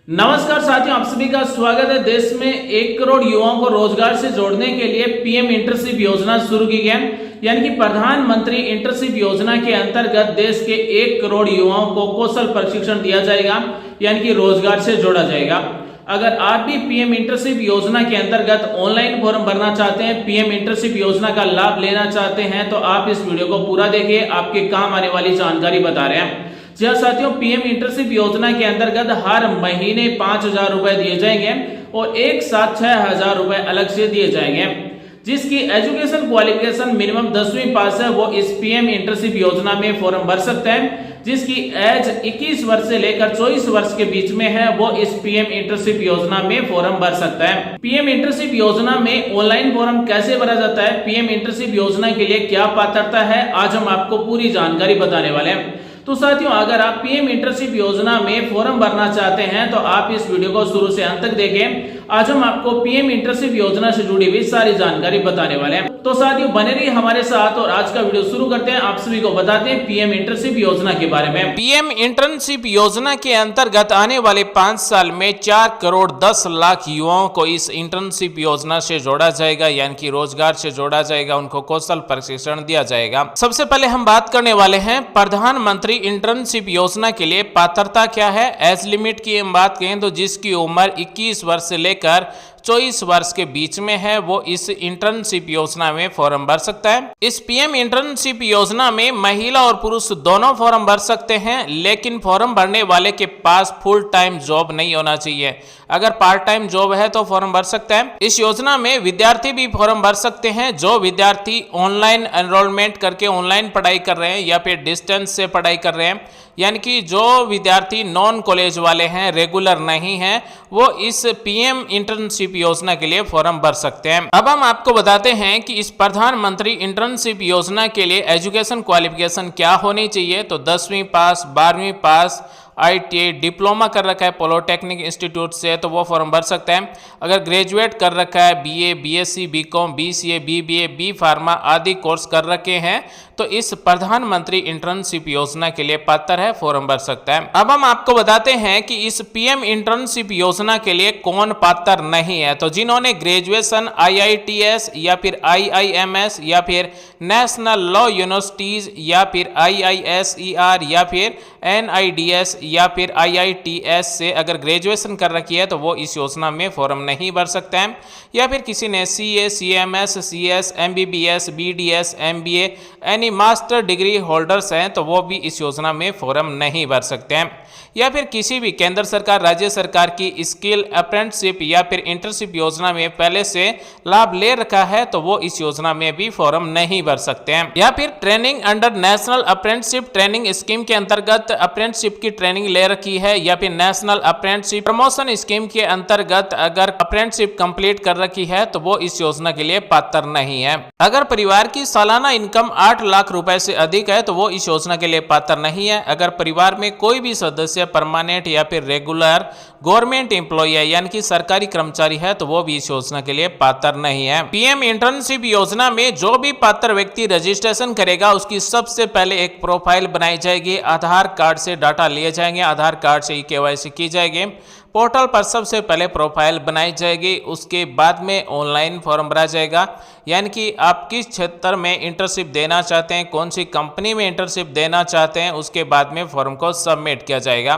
नमस्कार साथियों, आप सभी का स्वागत है। देश में 1 करोड़ युवाओं को रोजगार से जोड़ने के लिए पीएम इंटर्नशिप योजना शुरू की गई, यानी कि प्रधानमंत्री इंटर्नशिप योजना के अंतर्गत देश के 1 करोड़ युवाओं को कौशल प्रशिक्षण दिया जाएगा, यानी कि रोजगार से जोड़ा जाएगा। अगर आप भी पीएम इंटर्नशिप योजना के अंतर्गत ऑनलाइन फॉर्म भरना चाहते हैं, पीएम इंटर्नशिप योजना का लाभ लेना चाहते हैं, तो आप इस वीडियो को पूरा देखिए, आपके काम आने वाली जानकारी बता रहे हैं। जी हाँ साथियों, पीएम इंटर्नशिप योजना के अंतर्गत हर महीने 5,000 रुपए दिए जाएंगे और एक साथ 6,000 रुपए अलग से दिए जाएंगे। जिसकी एजुकेशन क्वालिफिकेशन मिनिमम 10वीं पास है, वो इस पीएम इंटर्नशिप योजना में फॉर्म भर सकते हैं। जिसकी एज 21 वर्ष से लेकर 24 वर्ष के बीच में है, वो इस पीएम इंटर्नशिप योजना में फॉर्म भर सकता है। पीएम इंटर्नशिप योजना में ऑनलाइन फॉर्म कैसे भरा जाता है, पीएम इंटर्नशिप योजना के लिए क्या पात्रता है, आज हम आपको पूरी जानकारी बताने वाले हैं। तो साथियों, अगर आप पीएम इंटर्नशिप योजना में फॉर्म भरना चाहते हैं तो आप इस वीडियो को शुरू से अंत तक देखें। आज हम आपको पीएम इंटर्नशिप योजना से जुड़ी हुई सारी जानकारी बताने वाले हैं। तो साथियों, बने रहिए हमारे साथ और आज का वीडियो शुरू करते हैं। आप सभी को बताते हैं पीएम इंटर्नशिप योजना के बारे में। पीएम इंटर्नशिप योजना के अंतर्गत आने वाले 5 साल में 4 करोड़ 10 लाख युवाओं को इस इंटर्नशिप योजना से जोड़ा जाएगा, यानी कि रोजगार से जोड़ा जाएगा, उनको कौशल प्रशिक्षण दिया जाएगा। सबसे पहले हम बात करने वाले हैं प्रधानमंत्री इंटर्नशिप योजना के लिए पात्रता क्या है। एज लिमिट की हम बात करें तो जिसकी उम्र 21 वर्ष से लेकर 24 वर्ष के बीच में है, वो इस इंटर्नशिप योजना में फॉर्म भर सकता है। इस पीएम इंटर्नशिप योजना में महिला और पुरुष दोनों फॉर्म भर सकते हैं, लेकिन फॉर्म भरने वाले के पास फुल टाइम जॉब नहीं होना चाहिए। अगर पार्ट टाइम जॉब है तो फॉर्म भर सकता है। इस योजना में विद्यार्थी भी फॉर्म भर सकते हैं। जो विद्यार्थी ऑनलाइन एनरोलमेंट करके ऑनलाइन पढ़ाई कर रहे हैं या फिर डिस्टेंस से पढ़ाई कर रहे हैं, यानी कि जो विद्यार्थी नॉन कॉलेज वाले हैं, रेगुलर नहीं हैं, वो इस पीएम इंटर्नशिप योजना के लिए फॉर्म भर सकते हैं। अब हम आपको बताते हैं कि इस प्रधानमंत्री इंटर्नशिप योजना के लिए एजुकेशन क्वालिफिकेशन क्या होनी चाहिए। तो 10वीं पास, 12वीं पास, ITI डिप्लोमा कर रखा है पॉलिटेक्निक इंस्टीट्यूट से तो वो फॉर्म भर सकता है। अगर ग्रेजुएट कर रखा है, BA, BSc, BCom, BCA, BBA, B pharma आदि कोर्स कर रखे हैं, तो इस प्रधानमंत्री इंटर्नशिप योजना के लिए पात्र है, फॉर्म भर सकता है। अब हम आपको बताते हैं कि इस पीएम इंटर्नशिप योजना के लिए कौन पात्र नहीं है। तो जिन्होंने ग्रेजुएशन IITS या फिर IIMS या फिर नेशनल लॉ यूनिवर्सिटीज या फिर IISER या फिर NIDS या फिर IITS से अगर ग्रेजुएशन कर रखी है तो वो इस योजना में फॉर्म नहीं भर सकते हैं। या फिर किसी ने CA, CMS, CS, MBBS, BDS, MBA यानी मास्टर डिग्री होल्डर्स हैं तो वो भी इस योजना में फॉर्म नहीं भर सकते हैं। या फिर किसी भी केंद्र सरकार, राज्य सरकार की स्किल अप्रेंटिसशिप या फिर इंटर्नशिप योजना में पहले से लाभ ले रखा है तो वो इस योजना में भी फॉर्म नहीं भर सकते हैं। या फिर training under national apprenticeship training scheme के अंतर्गत अप्रेंटिसशिप की ट्रेनिंग ले रखी है, या फिर नेशनल अप्रेंटिसशिप प्रमोशन स्कीम के अंतर्गत अगर अप्रेंटिसशिप कंप्लीट कर रखी है तो वो इस योजना के लिए पात्र नहीं है। अगर परिवार की सालाना इनकम 8 लाख रुपए से अधिक है तो वो इस योजना के लिए पात्र नहीं है। अगर परिवार में कोई भी सदस्य परमानेंट या फिर रेगुलर गवर्नमेंट एम्प्लॉय है, यानी कि सरकारी कर्मचारी है, तो वो भी इस योजना के लिए पात्र नहीं है। पीएम इंटर्नशिप योजना में जो भी पात्र व्यक्ति रजिस्ट्रेशन करेगा उसकी सबसे पहले एक प्रोफाइल बनाई जाएगी, आधार कार्ड से डाटा लिए जाएंगे, आधार कार्ड से KYC की जाएगी, पोर्टल पर सबसे पहले प्रोफाइल बनाई जाएगी, उसके बाद में ऑनलाइन फॉर्म भरा जाएगा। यानी कि आप किस क्षेत्र में इंटर्नशिप देना चाहते हैं, कौन सी कंपनी में इंटर्नशिप देना चाहते हैं, उसके बाद में फॉर्म को सबमिट किया जाएगा।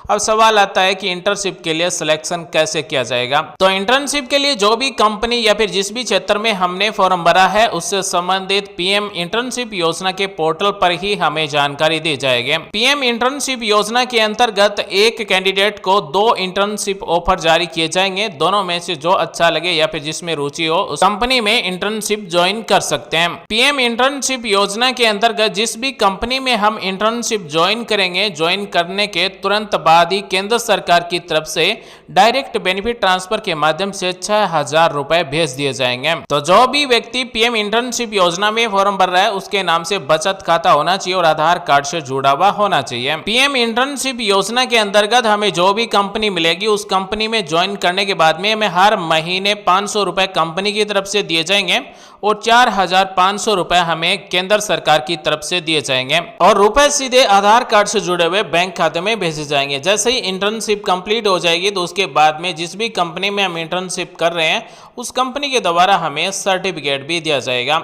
अब सवाल आता है कि इंटर्नशिप के लिए सिलेक्शन कैसे किया जाएगा। तो इंटर्नशिप के लिए जो भी कंपनी या फिर जिस भी क्षेत्र में हमने फॉर्म भरा है उससे संबंधित पीएम इंटर्नशिप योजना के पोर्टल पर ही हमें जानकारी दी जाएगी। पीएम इंटर्नशिप योजना के अंतर्गत एक कैंडिडेट को 2 इंटर्नशिप ऑफर जारी किए जाएंगे। दोनों में से जो अच्छा लगे या फिर जिसमें रुचि हो उस कंपनी में इंटर्नशिप ज्वाइन कर सकते हैं। पीएम इंटर्नशिप योजना के अंतर्गत जिस भी कंपनी में हम इंटर्नशिप ज्वाइन करेंगे, ज्वाइन करने के तुरंत बाद ही केंद्र सरकार की तरफ से डायरेक्ट बेनिफिट ट्रांसफर के माध्यम से 6,000 रुपए भेज दिए जाएंगे। तो जो भी व्यक्ति पीएम इंटर्नशिप योजना में फॉर्म भर रहा है उसके नाम से बचत खाता होना चाहिए और आधार कार्ड से जुड़ा हुआ होना चाहिए। पीएम इंटर्नशिप योजना के अंतर्गत हमें जो भी कंपनी मिलेगी उस कंपनी में ज्वाइन करने के बाद में हमें हर महीने 500 रुपए कंपनी की तरफ से दिए जाएंगे। और 4,500 रुपए हमें केंद्र सरकार की तरफ से दिए जाएंगे और रुपए सीधे आधार कार्ड से जुड़े हुए बैंक खाते में भेजे जाएंगे। जैसे ही इंटर्नशिप कंप्लीट हो जाएगी तो उसके बाद में जिस भी कंपनी में हम इंटर्नशिप कर रहे हैं उस कंपनी के द्वारा हमें सर्टिफिकेट भी दिया जाएगा।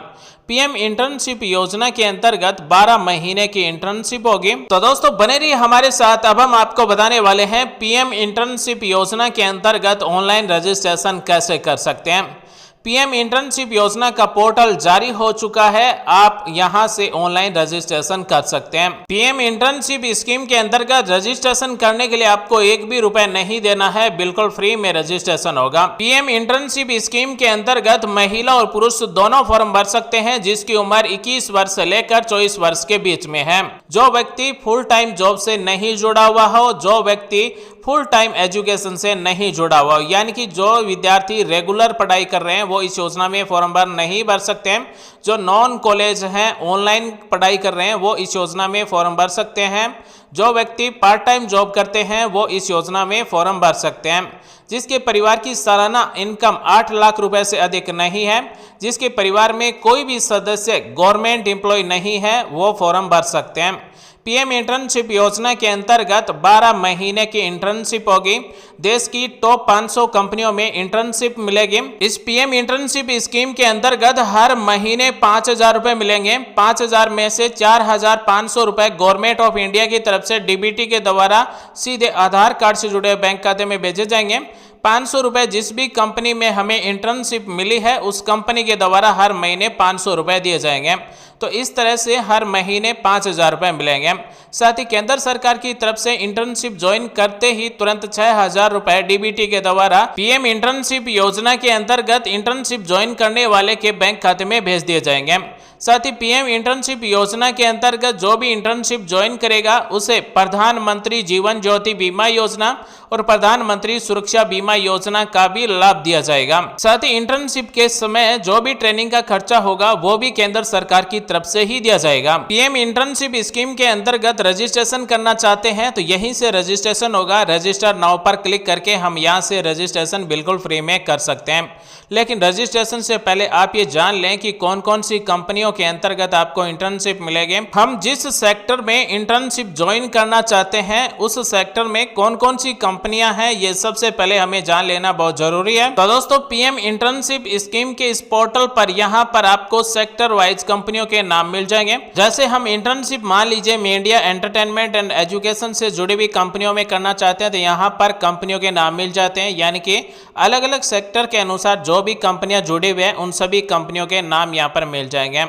पीएम इंटर्नशिप योजना के अंतर्गत 12 महीने की इंटर्नशिप होगी। तो दोस्तों बने रहिए हमारे साथ। अब हम आपको बताने वाले हैं पीएम इंटर्नशिप योजना के अंतर्गत ऑनलाइन रजिस्ट्रेशन कैसे कर सकते हैं। पीएम इंटर्नशिप योजना का पोर्टल जारी हो चुका है, आप यहां से ऑनलाइन रजिस्ट्रेशन कर सकते हैं। पीएम इंटर्नशिप स्कीम के अंतर्गत रजिस्ट्रेशन करने के लिए आपको एक भी रुपए नहीं देना है, बिल्कुल फ्री में रजिस्ट्रेशन होगा। पीएम इंटर्नशिप स्कीम के अंतर्गत महिला और पुरुष दोनों फॉर्म भर सकते हैं जिसकी उम्र 21 वर्ष से लेकर 24 वर्ष के बीच में है। जो व्यक्ति फुल टाइम जॉब से नहीं जुड़ा हुआ हो, जो व्यक्ति फुल टाइम एजुकेशन से नहीं जुड़ा हुआ, यानी कि जो विद्यार्थी रेगुलर पढ़ाई कर रहे हैं वो इस योजना में फॉर्म भर नहीं भर सकते हैं। जो नॉन कॉलेज हैं, ऑनलाइन पढ़ाई कर रहे हैं, वो इस योजना में फॉर्म भर सकते हैं। जो व्यक्ति पार्ट टाइम जॉब करते हैं वो इस योजना में फॉर्म भर सकते हैं। जिसके परिवार की सालाना इनकम 8 लाख रुपए से अधिक नहीं है, जिसके परिवार में कोई भी सदस्य गवर्नमेंट एम्प्लॉय नहीं है, वो फॉर्म भर सकते हैं। पीएम इंटर्नशिप योजना के अंतर्गत 12 महीने की इंटर्नशिप होगी। देश की टॉप 500 कंपनियों में इंटर्नशिप मिलेगी। इस पीएम इंटर्नशिप स्कीम के अंतर्गत हर महीने 5,000 रुपए मिलेंगे। 5,000 में से 4,500 रुपए गवर्नमेंट ऑफ इंडिया की तरफ से डीबीटी के द्वारा सीधे आधार कार्ड से जुड़े बैंक खाते में भेजे जाएंगे। 500 रुपए जिस भी कंपनी में हमें इंटर्नशिप मिली है उस कंपनी के द्वारा हर महीने 500 रुपए दिए जाएंगे। तो इस तरह से हर महीने 5,000 रुपए मिलेंगे। साथ ही केंद्र सरकार की तरफ से इंटर्नशिप ज्वाइन करते ही तुरंत 6,000 रुपए डीबीटी के द्वारा पीएम इंटर्नशिप योजना के अंतर्गत इंटर्नशिप ज्वाइन करने वाले के बैंक खाते में भेज दिए जाएंगे। साथ ही पीएम इंटर्नशिप योजना के अंतर्गत जो भी इंटर्नशिप ज्वाइन करेगा उसे प्रधानमंत्री जीवन ज्योति बीमा योजना और प्रधानमंत्री सुरक्षा बीमा योजना का भी लाभ दिया जाएगा। साथ ही इंटर्नशिप के समय जो भी ट्रेनिंग का खर्चा होगा वो भी केंद्र सरकार की तरफ से ही दिया जाएगा। पीएम इंटर्नशिप स्कीम के अंतर्गत रजिस्ट्रेशन करना चाहते हैं तो यहीं से रजिस्ट्रेशन होगा। रजिस्टर नाउ पर क्लिक करके हम यहां से रजिस्ट्रेशन बिल्कुल फ्री में कर सकते हैं। लेकिन रजिस्ट्रेशन से पहले आप ये जान लें कि कौन कौन सी कंपनियों के अंतर्गत आपको इंटर्नशिप मिलेगी। हम जिस सेक्टर में इंटर्नशिप ज्वाइन करना चाहते हैं उस सेक्टर में कौन कौन सी कंपनियां हैं ये सबसे पहले हमें जान लेना बहुत जरूरी है। तो दोस्तों पीएम इंटर्नशिप स्कीम के इस पोर्टल पर यहाँ पर आपको सेक्टर वाइज कंपनियों के नाम मिल जाएंगे। जैसे हम इंटर्नशिप मान लीजिए मीडिया एंटरटेनमेंट एंड एजुकेशन से जुड़ी हुई कंपनियों में करना चाहते हैं तो यहाँ पर कंपनियों के नाम मिल जाते हैं। यानी कि अलग अलग सेक्टर के अनुसार जो भी कंपनियां जुड़ी हुई हैं उन सभी कंपनियों के नाम यहाँ पर मिल जाएंगे।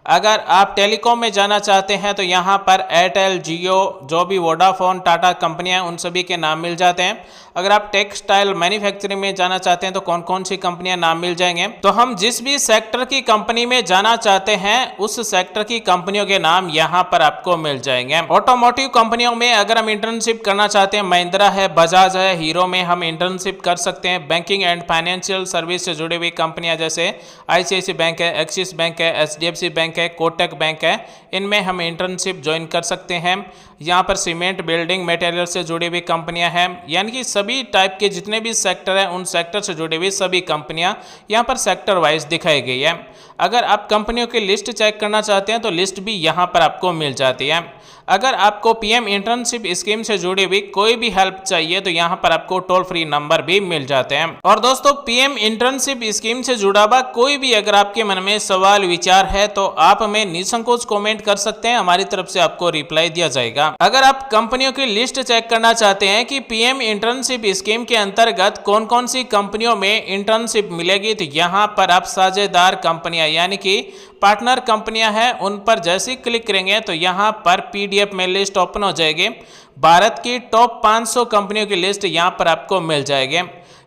अगर आप टेलीकॉम में जाना चाहते हैं तो यहाँ पर एयरटेल, जियो, जो भी वोडाफोन, टाटा कंपनियां उन सभी के नाम मिल जाते हैं। अगर आप टेक्सटाइल मैन्युफैक्चरिंग में जाना चाहते हैं तो कौन कौन सी कंपनियां नाम मिल जाएंगे। तो हम जिस भी सेक्टर की कंपनी में जाना चाहते हैं उस सेक्टर की कंपनियों के नाम यहाँ पर आपको मिल जाएंगे। ऑटोमोटिव कंपनियों में अगर हम इंटर्नशिप करना चाहते हैं, महिंद्रा है, बजाज है, हीरो में हम इंटर्नशिप कर सकते हैं। बैंकिंग एंड फाइनेंशियल सर्विस से जुड़ी हुई कंपनियां जैसे आईसीआईसी बैंक है, एक्सिस बैंक है, एचडीएफसी बैंक है, कोटक बैंक है, इनमें हम इंटर्नशिप ज्वाइन कर सकते हैं। यहाँ पर सीमेंट, बिल्डिंग मटेरियल से जुड़ी हुई कंपनियां हैं। यानी कि सभी टाइप के जितने भी सेक्टर हैं उन सेक्टर से जुड़ी हुई सभी कंपनियां यहाँ पर सेक्टर वाइज दिखाई गई है। अगर आप कंपनियों की लिस्ट चेक करना चाहते हैं तो लिस्ट भी यहाँ पर आपको मिल जाती है। अगर आपको पीएम इंटर्नशिप स्कीम से जुड़ी हुई कोई भी हेल्प चाहिए तो यहाँ पर आपको टोल फ्री नंबर भी मिल जाते हैं। और दोस्तों पीएम इंटर्नशिप स्कीम से जुड़ा हुआ कोई भी अगर आपके मन में सवाल विचार है तो आप हमें निसंकोच कमेंट कर सकते हैं, हमारी तरफ से आपको रिप्लाई दिया जाएगा। अगर आप कंपनियों की लिस्ट चेक करना चाहते हैं कि पीएम इंटर्नशिप स्कीम के अंतर्गत कौन कौन सी कंपनियों में इंटर्नशिप मिलेगी तो यहाँ पर आप साझेदार कंपनियां यानी कि पार्टनर कंपनियां हैं उन पर जैसे ही क्लिक करेंगे तो यहाँ पर पीडीएफ में लिस्ट ओपन हो जाएगी। भारत की टॉप 500 कंपनियों की लिस्ट यहाँ पर आपको मिल जाएगी।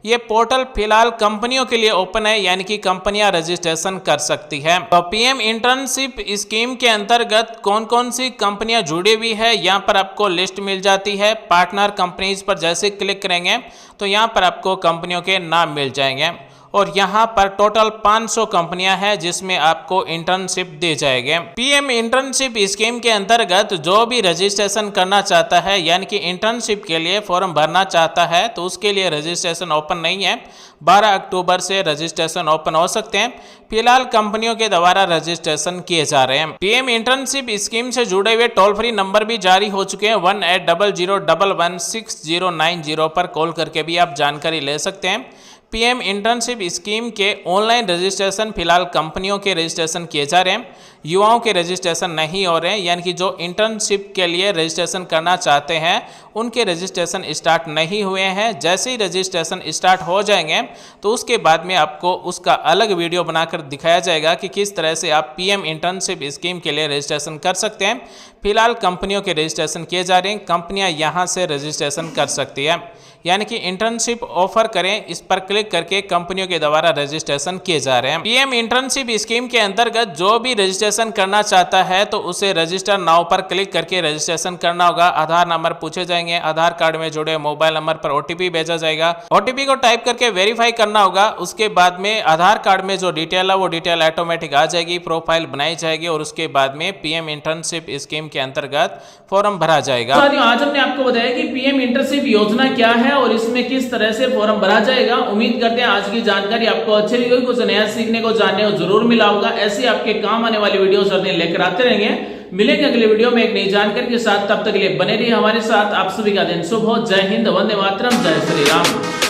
ये पोर्टल फिलहाल कंपनियों के लिए ओपन है, यानी कि कंपनियां रजिस्ट्रेशन कर सकती है। तो पीएम इंटर्नशिप स्कीम के अंतर्गत कौन कौन सी कंपनियां जुड़ी हुई है यहाँ पर आपको लिस्ट मिल जाती है। पार्टनर कंपनीज पर जैसे क्लिक करेंगे तो यहाँ पर आपको कंपनियों के नाम मिल जाएंगे। और यहाँ पर टोटल 500 कंपनियां हैं जिसमें आपको इंटर्नशिप दी जाएगी। पीएम इंटर्नशिप स्कीम के अंतर्गत जो भी रजिस्ट्रेशन करना चाहता है यानी कि इंटर्नशिप के लिए फॉर्म भरना चाहता है तो उसके लिए रजिस्ट्रेशन ओपन नहीं है। 12 अक्टूबर से रजिस्ट्रेशन ओपन हो सकते हैं। फिलहाल कंपनियों के द्वारा रजिस्ट्रेशन किए जा रहे हैं। पीएम इंटर्नशिप स्कीम से जुड़े हुए टोल फ्री नंबर भी जारी हो चुके हैं। 1800116090 पर कॉल करके भी आप जानकारी ले सकते हैं। पीएम इंटर्नशिप स्कीम के ऑनलाइन रजिस्ट्रेशन फिलहाल कंपनियों के रजिस्ट्रेशन किए जा रहे हैं, युवाओं के रजिस्ट्रेशन नहीं हो रहे हैं। यानी कि जो इंटर्नशिप के लिए रजिस्ट्रेशन करना चाहते हैं उनके रजिस्ट्रेशन स्टार्ट नहीं हुए हैं। जैसे ही रजिस्ट्रेशन स्टार्ट हो जाएंगे तो उसके बाद में आपको उसका अलग वीडियो बनाकर दिखाया जाएगा कि किस तरह से आप पीएम इंटर्नशिप स्कीम के लिए रजिस्ट्रेशन कर सकते हैं। फिलहाल कंपनियों के रजिस्ट्रेशन किए जा रहे हैं, कंपनियां यहां से रजिस्ट्रेशन कर सकती है। यानी कि इंटर्नशिप ऑफर करें, इस पर क्लिक करके कंपनियों के द्वारा रजिस्ट्रेशन किए जा रहे हैं। पीएम इंटर्नशिप स्कीम के अंतर्गत जो भी रजिस्ट्रेशन करना चाहता है तो उसे रजिस्टर नाउ पर क्लिक करके रजिस्ट्रेशन करना होगा। आधार नंबर पूछे जाएंगे, आधार कार्ड में जुड़े मोबाइल नंबर पर ओटीपी भेजा जाएगा। ओटीपी को टाइप करके वेरीफाई करना होगा। उसके बाद में आधार कार्ड में जो डिटेल है वो डिटेल ऑटोमेटिक आ जाएगी, प्रोफाइल बनाई जाएगी और उसके बाद में पीएम इंटर्नशिप स्कीम के अंतर्गत फॉर्म भरा जाएगा। साथियों, आज हमने आपको बताया कि पीएम इंटर्नशिप योजना क्या है और इसमें किस तरह से फॉर्म भरा जाएगा। उम्मीद करते हैं आज की जानकारी आपको अच्छी लगी होगी, कुछ नया सीखने को जानने को जरूर मिला होगा। ऐसे आपके काम आने वाली वीडियोस और लेकर आते रहेंगे। मिलेंगे अगले वीडियो में एक नई जानकारी के साथ, तब तक के लिए बने रहिए हमारे साथ। आप सभी का दिन शुभ हो। जय हिंद, वंदे मातरम, जय श्री राम।